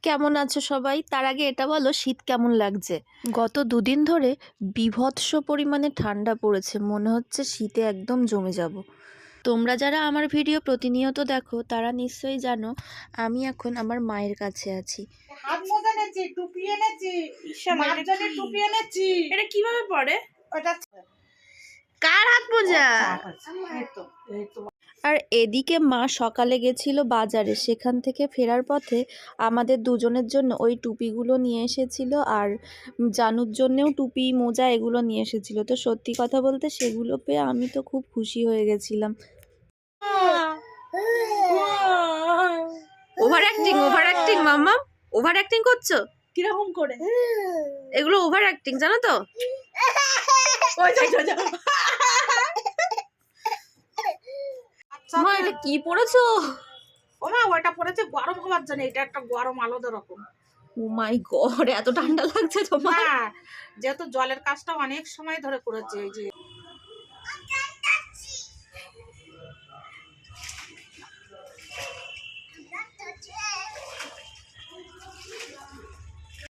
কেমন আছো সবাই? তার আগে এটা বলো শীত কেমন লাগছে? গত দুদিন ধরে বীভৎস পরিমাণে ঠান্ডা পড়েছে, মনে হচ্ছে শীতে একদম জমে যাব। তোমরা যারা আমার ভিডিও প্রতিনিয়ত দেখো তারা নিশ্চয়ই জানো আমি এখন আমার মায়ের কাছে আছি। হাত মোজা এনেছি, টুপি এনেছি, মাঝখানে টুপি এনেছি। এটা কিভাবে পড়ে? ওটা কার হাত মোজা? এই তো এই তো আর এদিকে মা সকালে গেছিল বাজারে, সেখান থেকে ফেরার পথে আমাদের দুজনের জন্য ওই টুপিগুলো নিয়ে এসেছিল, আর জানুর জন্যেও টুপি মোজা এগুলো নিয়ে এসেছিল। তো সত্যি কথা বলতে সেগুলো পেয়ে আমি তো খুব খুশি হয়ে গেছিলাম। ওভার অ্যাক্টিং মাম্মা, ওভার অ্যাক্টিং করছো। কিরকম করে? এগুলো ওভার অ্যাক্টিং, জানো তো? মা এটা কি পড়েছো? ও মা, ওটা পড়েছে গরম হওয়ার জন্য। এটা একটা গরম আলাদা রকম। ও মাই গড, এত ঠান্ডা লাগছে তোমার? মা, যেহেতু জলের কাজটা অনেক সময় ধরে করেছে, এই যে